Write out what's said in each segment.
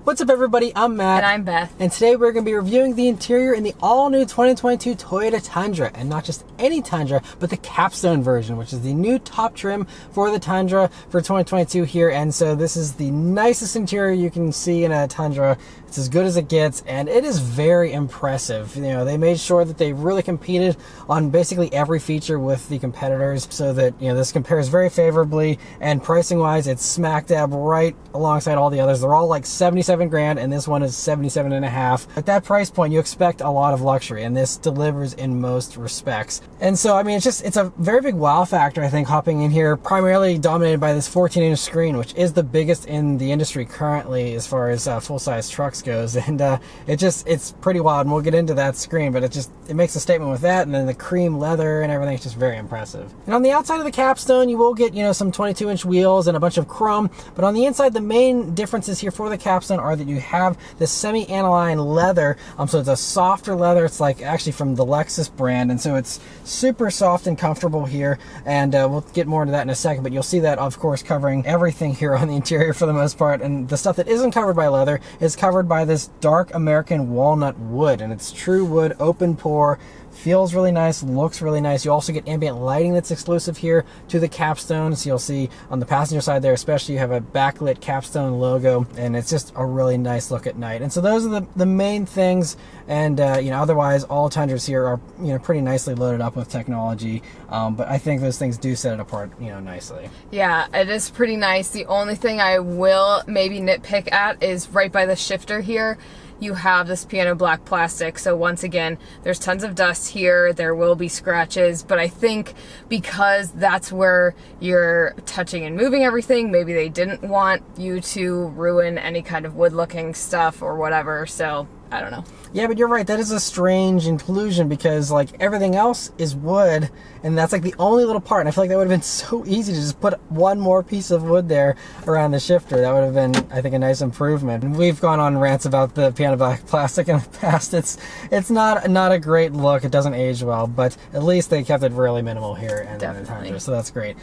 What's up, everybody? I'm Matt. And I'm Beth. And today we're going to be reviewing the interior in the all-new 2022 Toyota Tundra. And not just any Tundra, but the Capstone version, which is the new top trim for the Tundra for 2022 here. And so this is the nicest interior you can see in a Tundra. It's as good as it gets, and it is very impressive. You know, they made sure that they really competed on basically every feature with the competitors so that, you know, this compares very favorably. And pricing-wise, it's smack dab right alongside all the others. They're all like 77 grand, and this one is 77 and a half. At that price point, you expect a lot of luxury, and this delivers in most respects. And so, I mean, it's a very big wow factor, I think, hopping in here, primarily dominated by this 14-inch screen, which is the biggest in the industry currently as far as full-size trucks goes. And it's pretty wild, and we'll get into that screen, but it makes a statement with that, and then the cream leather and everything is just very impressive. And on the outside of the Capstone, you will get, you know, some 22-inch wheels and a bunch of chrome, but on the inside, the main differences here for the Capstone are that you have this semi-aniline leather. So it's a softer leather. It's like actually from the Lexus brand, and so it's super soft and comfortable here, and we'll get more into that in a second, but you'll see that, of course, covering everything here on the interior for the most part. And the stuff that isn't covered by leather is covered by this dark American walnut wood, and it's true wood, open pore, feels really nice, looks really nice. You also get ambient lighting that's exclusive here to the Capstone. So you'll see on the passenger side there, especially, you have a backlit Capstone logo, and it's just a really nice look at night. And so those are the main things. And you know, otherwise, all Tundras here are, you know, pretty nicely loaded up with technology. But I think those things do set it apart, you know, nicely. Yeah, it is pretty nice. The only thing I will maybe nitpick at is right by the shifter here, you have this piano black plastic. So once again, there's tons of dust here. There will be scratches, but I think because that's where you're touching and moving everything, maybe they didn't want you to ruin any kind of wood looking stuff or whatever. So I don't know. Yeah, but you're right. That is a strange inclusion because, like, everything else is wood, and that's like the only little part. And I feel like that would have been so easy to just put one more piece of wood there around the shifter. That would have been, I think, a nice improvement. And we've gone on rants about the piano black plastic in the past. It's not a great look. It doesn't age well, but at least they kept it really minimal here in the Tundra, so that's great.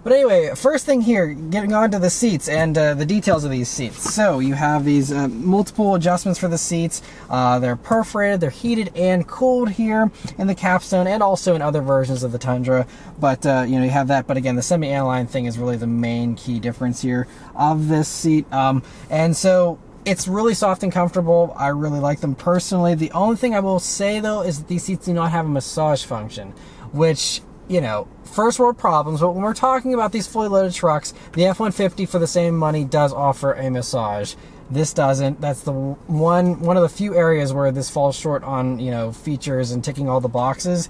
But anyway, first thing here, getting on to the seats and the details of these seats. So you have these multiple adjustments for the seats. They're perforated, they're heated and cooled here in the Capstone and also in other versions of the Tundra. But you know, you have that. But again, the semi-aniline thing is really the main key difference here of this seat. And so it's really soft and comfortable. I really like them personally. The only thing I will say, though, is that these seats do not have a massage function, which, you know, first world problems, but when we're talking about these fully loaded trucks, the F-150 for the same money does offer a massage. This doesn't. That's the one of the few areas where this falls short on, you know, features and ticking all the boxes.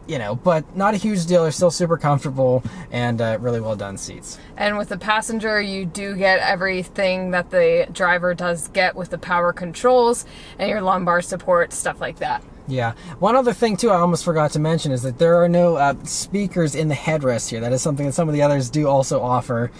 You know, but not a huge deal. They're still super comfortable and really well done seats. And with the passenger, you do get everything that the driver does get with the power controls and your lumbar support, stuff like that. Yeah. One other thing, too, I almost forgot to mention is that there are no speakers in the headrest here. That is something that some of the others do also offer.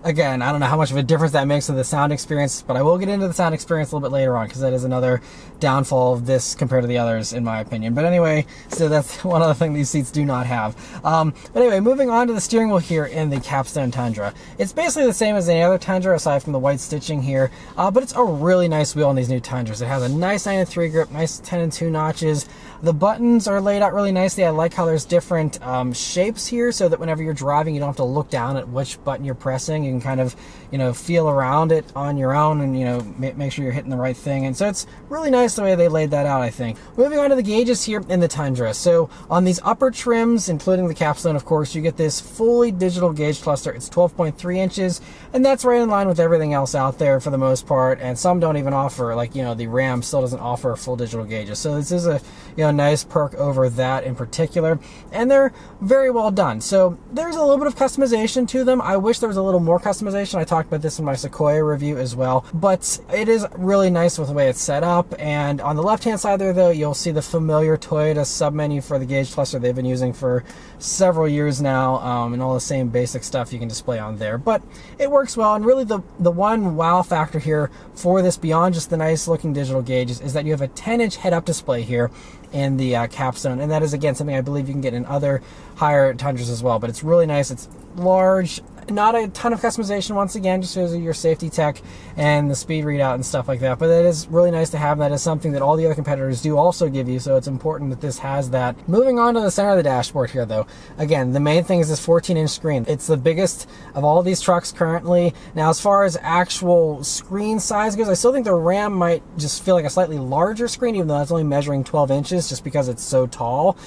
Again, I don't know how much of a difference that makes to the sound experience, but I will get into the sound experience a little bit later on because that is another downfall of this compared to the others, in my opinion. But anyway, so that's one other thing these seats do not have. But anyway, moving on to the steering wheel here in the Capstone Tundra. It's basically the same as any other Tundra aside from the white stitching here, but it's a really nice wheel on these new Tundras. It has a nice 9-3 grip, nice 10-2 notches. The buttons are laid out really nicely. I like how there's different shapes here so that whenever you're driving, you don't have to look down at which button you're pressing. You can kind of, you know, feel around it on your own and, you know, make sure you're hitting the right thing. And so it's really nice the way they laid that out, I think. Moving on to the gauges here in the Tundra. So on these upper trims, including the Capstone, of course, you get this fully digital gauge cluster. It's 12.3 inches, and that's right in line with everything else out there for the most part. And some don't even offer, like, you know, the Ram still doesn't offer full digital gauges. So this is a, you know, nice perk over that in particular. And they're very well done. So there's a little bit of customization to them. I wish there was a little more customization. I talked about this in my Sequoia review as well, but it is really nice with the way it's set up. And on the left-hand side there, though, you'll see the familiar Toyota submenu for the gauge cluster they've been using for several years now, and all the same basic stuff you can display on there. But it works well, and really the one wow factor here for this, beyond just the nice-looking digital gauges, is that you have a 10-inch head-up display here in the Capstone, and that is, again, something I believe you can get in other higher Tundras as well. But it's really nice. It's large. Not a ton of customization, once again, just shows you your safety tech and the speed readout and stuff like that. But it is really nice to have. That is something that all the other competitors do also give you, so it's important that this has that. Moving on to the center of the dashboard here, though. Again, the main thing is this 14-inch screen. It's the biggest of all these trucks currently. Now, as far as actual screen size goes, I still think the Ram might just feel like a slightly larger screen, even though it's only measuring 12 inches just because it's so tall.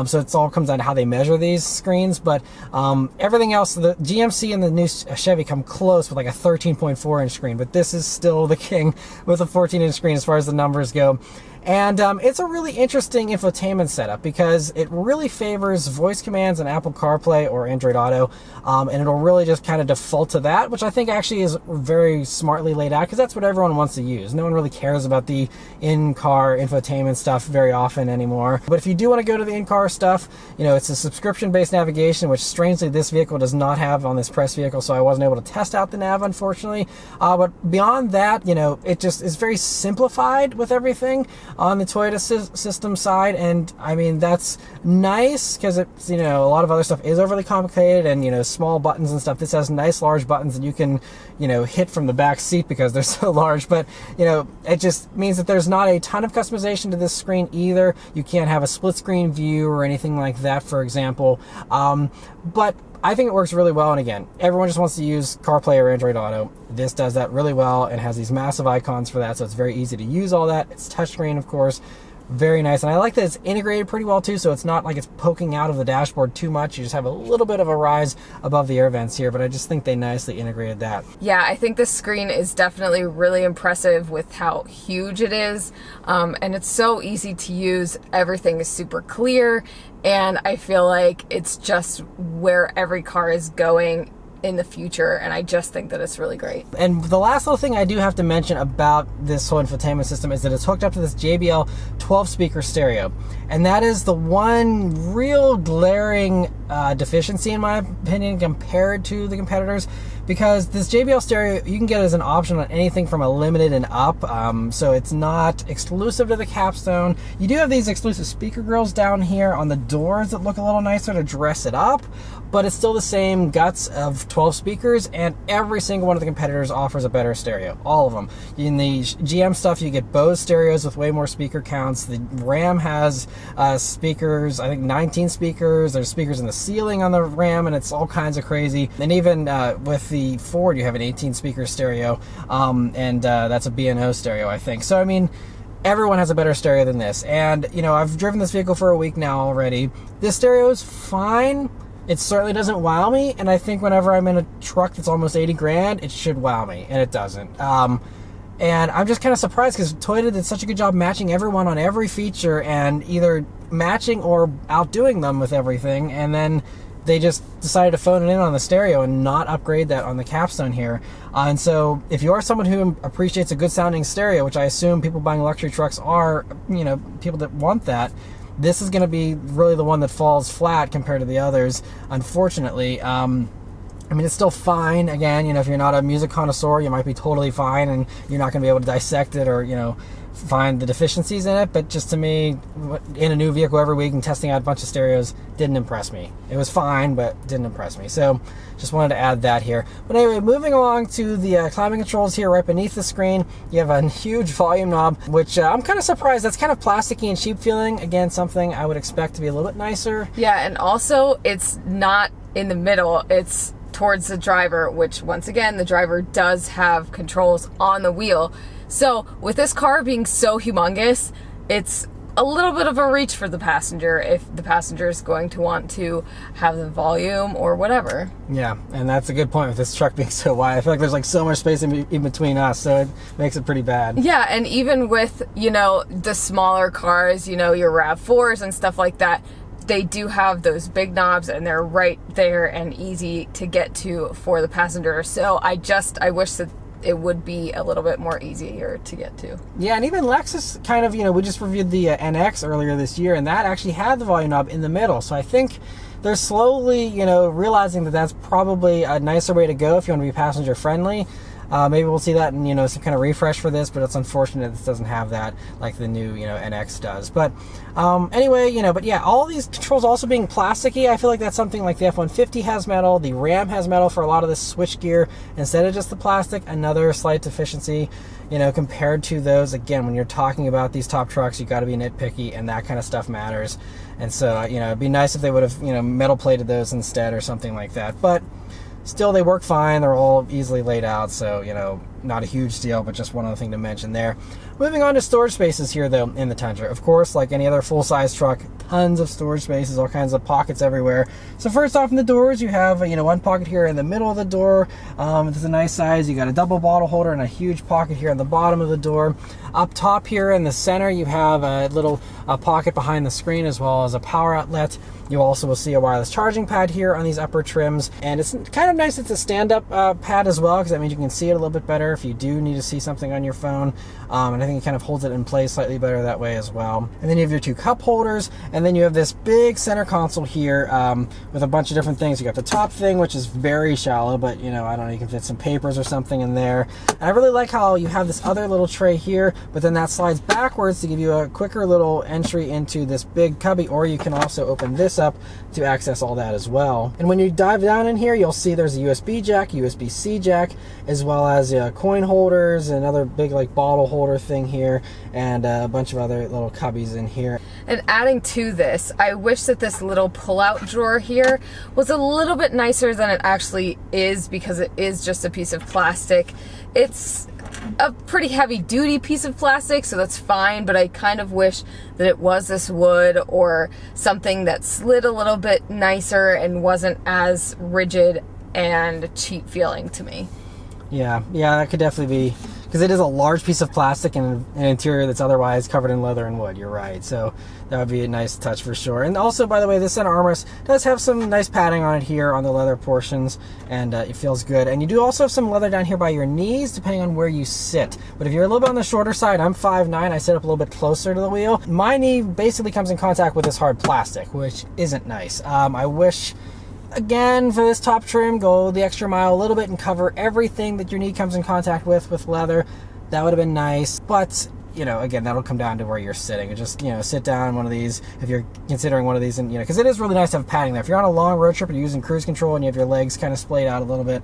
So it's all comes down to how they measure these screens. But everything else, the GMC and the new Chevy come close with like a 13.4-inch screen, but this is still the king with a 14-inch screen as far as the numbers go. And it's a really interesting infotainment setup because it really favors voice commands and Apple CarPlay or Android Auto, and it'll really just kind of default to that, which I think actually is very smartly laid out because that's what everyone wants to use. No one really cares about the in-car infotainment stuff very often anymore. But if you do want to go to the in-car stuff, you know, it's a subscription-based navigation, which strangely this vehicle does not have on this press vehicle, so I wasn't able to test out the nav, unfortunately. But beyond that, you know, it just is very simplified with everything on the Toyota system side, and I mean that's nice because it's, you know, a lot of other stuff is overly complicated and, you know, small buttons and stuff. This has nice large buttons that you can, you know, hit from the back seat because they're so large. But, you know, it just means that there's not a ton of customization to this screen either. You can't have a split screen view or anything like that, for example. But I think it works really well, and again, everyone just wants to use CarPlay or Android Auto. This does that really well and has these massive icons for that, so it's very easy to use all that. It's touchscreen, of course. Very nice, and I like that it's integrated pretty well too, so it's not like it's poking out of the dashboard too much. You just have a little bit of a rise above the air vents here, but I just think they nicely integrated that. Yeah, I think this screen is definitely really impressive with how huge it is, and it's so easy to use. Everything is super clear, and I feel like it's just where every car is going in the future, and I just think that it's really great. And the last little thing I do have to mention about this whole infotainment system is that it's hooked up to this JBL 12-speaker stereo, and that is the one real glaring deficiency, in my opinion, compared to the competitors, because this JBL stereo, you can get it as an option on anything from a limited and up, so it's not exclusive to the Capstone. You do have these exclusive speaker grills down here on the doors that look a little nicer to dress it up, but it's still the same guts of 12 speakers, and every single one of the competitors offers a better stereo. All of them. In the GM stuff, you get Bose stereos with way more speaker counts. The Ram has speakers, I think 19 speakers. There's speakers in the ceiling on the Ram, and it's all kinds of crazy. And even with the Ford, you have an 18 speaker stereo, and that's a B&O stereo, I think. So, I mean, everyone has a better stereo than this. And, you know, I've driven this vehicle for a week now already. This stereo is fine. It certainly doesn't wow me, and I think whenever I'm in a truck that's almost 80 grand, it should wow me, and it doesn't. And I'm just kind of surprised because Toyota did such a good job matching everyone on every feature and either matching or outdoing them with everything, and then they just decided to phone it in on the stereo and not upgrade that on the Capstone here. And so if you are someone who appreciates a good sounding stereo, which I assume people buying luxury trucks are, you know, people that want that, this is going to be really the one that falls flat compared to the others, unfortunately. I mean, it's still fine. Again, you know, if you're not a music connoisseur, you might be totally fine and you're not going to be able to dissect it or, you know, find the deficiencies in it. But just to me, in a new vehicle every week and testing out a bunch of stereos didn't impress me. It was fine, but didn't impress me. So just wanted to add that here. But anyway, moving along to the climate controls here right beneath the screen, you have a huge volume knob, which I'm kind of surprised. That's kind of plasticky and cheap feeling. Again, something I would expect to be a little bit nicer. Yeah, and also it's not in the middle. It's towards the driver, which once again, the driver does have controls on the wheel. So with this car being so humongous, it's a little bit of a reach for the passenger if the passenger is going to want to have the volume or whatever. Yeah, and that's a good point with this truck being so wide. I feel like there's like so much space in between us, so it makes it pretty bad. Yeah, and even with, you know, the smaller cars, you know, your RAV4s and stuff like that, they do have those big knobs and they're right there and easy to get to for the passenger. So I wish that it would be a little bit more easier to get to. Yeah, and even Lexus kind of, you know, we just reviewed the NX earlier this year, and that actually had the volume knob in the middle. So I think they're slowly, you know, realizing that that's probably a nicer way to go if you want to be passenger friendly. Maybe we'll see that in, some kind of refresh for this, but it's unfortunate this doesn't have that like the new, NX does. But anyway, but yeah, all these controls also being plasticky, I feel like that's something like the F-150 has metal, the Ram has metal for a lot of this switch gear instead of just the plastic. Another slight deficiency, compared to those. Again, when you're talking about these top trucks, you got to be nitpicky, and that kind of stuff matters. And so, it'd be nice if they would have, metal plated those instead or something like that. But still, they work fine. They're all easily laid out, so, not a huge deal, but just one other thing to mention there. Moving on to storage spaces here, though, in the Tundra. Of course, like any other full-size truck, tons of storage spaces, all kinds of pockets everywhere. So first off in the doors, you have, one pocket here in the middle of the door. It's a nice size. You got a double bottle holder and a huge pocket here on the bottom of the door. Up top here in the center, you have a little pocket behind the screen as well as a power outlet. You also will see a wireless charging pad here on these upper trims. And it's kind of nice it's a stand-up pad as well, because that means you can see it a little bit better if you do need to see something on your phone. And I think it kind of holds it in place slightly better that way as well. And then you have your 2 cup holders, and then you have this big center console here with a bunch of different things. You got the top thing, which is very shallow, but I don't know, you can fit some papers or something in there. And I really like how you have this other little tray here, but then that slides backwards to give you a quicker little entry into this big cubby, or you can also open this up to access all that as well. And when you dive down in here, you'll see there's a USB jack, USB-C jack, as well as coin holders, another big like bottle holder thing here, and a bunch of other little cubbies in here. And adding to this, I wish that this little pull-out drawer here was a little bit nicer than it actually is, because it is just a piece of plastic. It's a pretty heavy duty piece of plastic, so that's fine, but I kind of wish that it was this wood or something that slid a little bit nicer and wasn't as rigid and cheap feeling to me. Yeah, that could definitely be, because it is a large piece of plastic and an interior that's otherwise covered in leather and wood. You're right, so that would be a nice touch for sure. And also, by the way, this center armrest does have some nice padding on it here on the leather portions, and it feels good. And you do also have some leather down here by your knees, depending on where you sit. But if you're a little bit on the shorter side, I'm 5'9", I sit up a little bit closer to the wheel. My knee basically comes in contact with this hard plastic, which isn't nice. I wish, again, for this top trim, go the extra mile a little bit and cover everything that your knee comes in contact with leather. That would have been nice, but again, that'll come down to where you're sitting. Just, sit down one of these if you're considering one of these, and because it is really nice to have padding there. If you're on a long road trip and you're using cruise control and you have your legs kind of splayed out a little bit,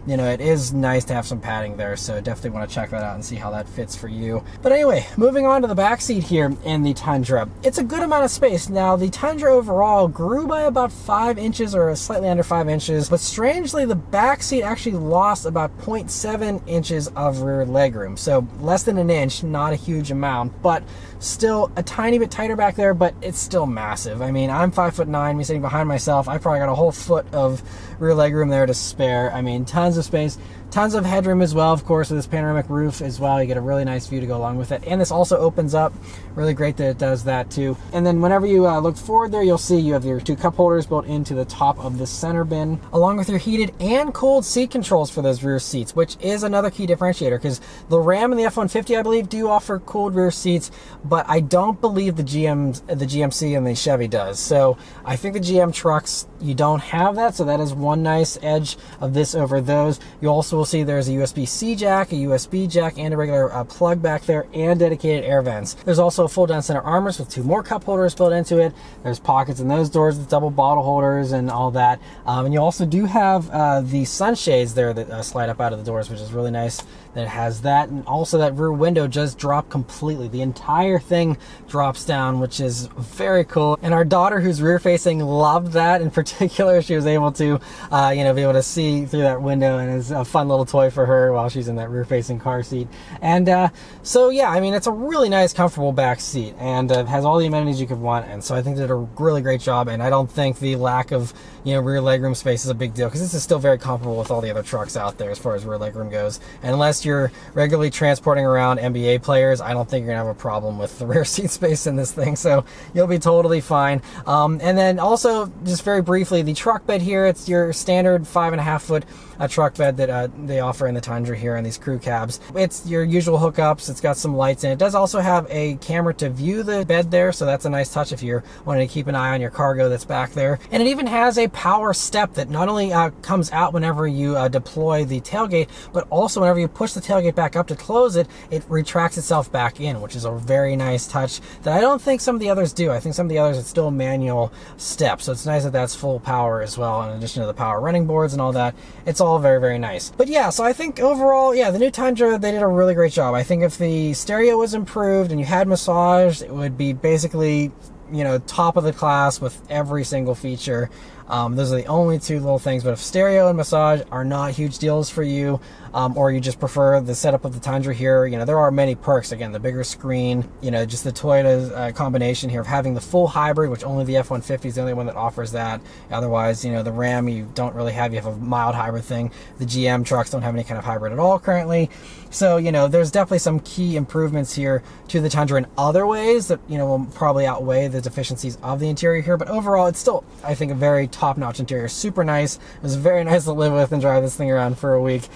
it is nice to have some padding there. So definitely want to check that out and see how that fits for you. But anyway, moving on to the back seat here in the Tundra. It's a good amount of space. Now, the Tundra overall grew by about 5 inches or slightly under 5 inches, but strangely, the back seat actually lost about 0.7 inches of rear legroom. So less than an inch, not a huge amount, but still a tiny bit tighter back there, but it's still massive. I mean, I'm 5'9", me sitting behind myself, I probably got a whole foot of rear legroom there to spare. I mean, tons of space, tons of headroom as well, of course, with this panoramic roof as well. You get a really nice view to go along with it. And this also opens up. Really great that it does that too. And then whenever you look forward there, you'll see you have your 2 cup holders built into the top of the center bin, along with your heated and cooled seat controls for those rear seats, which is another key differentiator, because the Ram and the F-150, I believe, do offer cooled rear seats, but I don't believe the GMC and the Chevy does. So I think the GM trucks, you don't have that, so that is one nice edge of this over those. You also will see there's a USB-C jack, a USB jack, and a regular plug back there, and dedicated air vents. There's also a fold-down center armrest with 2 more cup holders built into it. There's pockets in those doors with double bottle holders and all that. And you also do have the sunshades there that slide up out of the doors, which is really nice that it has that. And also that rear window just dropped completely. The entire thing drops down, which is very cool. And our daughter, who's rear facing, loved that. In particular, she was able to be able to see through that window, and it's a fun little toy for her while she's in that rear facing car seat. And so yeah, I mean, it's a really nice, comfortable back seat, and has all the amenities you could want. And so I think they did a really great job, and I don't think the lack of rear legroom space is a big deal, because this is still very comparable with all the other trucks out there as far as rear legroom goes. And unless you're regularly transporting around NBA players, I don't think you're gonna have a problem with the rear seat space in this thing, so you'll be totally fine. And then also, just very briefly, the truck bed here, it's your standard 5.5 foot truck bed that they offer in the Tundra here in these crew cabs. It's your usual hookups. It's got some lights in it. It does also have a camera to view the bed there, so that's a nice touch if you're wanting to keep an eye on your cargo that's back there. And it even has a power step that not only comes out whenever you deploy the tailgate, but also whenever you push the tailgate back up to close it, it retracts itself back in, which is a very nice touch that I don't think some of the others do. I think some of the others, it's still a manual step, so it's nice that that's full power as well, in addition to the power running boards and all that. It's all very, very nice. But yeah, so I think overall, yeah, the new Tundra, they did a really great job. I think if the stereo was improved and you had massage, it would be basically, you know, top of the class with every single feature. Those are the only two little things, but if stereo and massage are not huge deals for you, or you just prefer the setup of the Tundra here, you know, there are many perks. Again, the bigger screen, you know, just the Toyota's combination here of having the full hybrid, which only the F-150 is the only one that offers that. Otherwise, you know, the Ram you don't really have. You have a mild hybrid thing. The GM trucks don't have any kind of hybrid at all currently. So, you know, there's definitely some key improvements here to the Tundra in other ways that, you know, will probably outweigh the deficiencies of the interior here. But overall, it's still, I think, a very top-notch interior. Super nice. It was very nice to live with and drive this thing around for a week.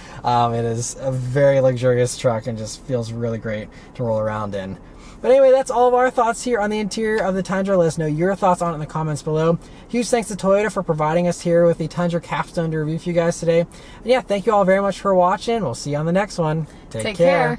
It is a very luxurious truck and just feels really great to roll around in. But anyway, that's all of our thoughts here on the interior of the Tundra. Let us know your thoughts on it in the comments below. Huge thanks to Toyota for providing us here with the Tundra Capstone to review for you guys today. And yeah, thank you all very much for watching. We'll see you on the next one. Take care.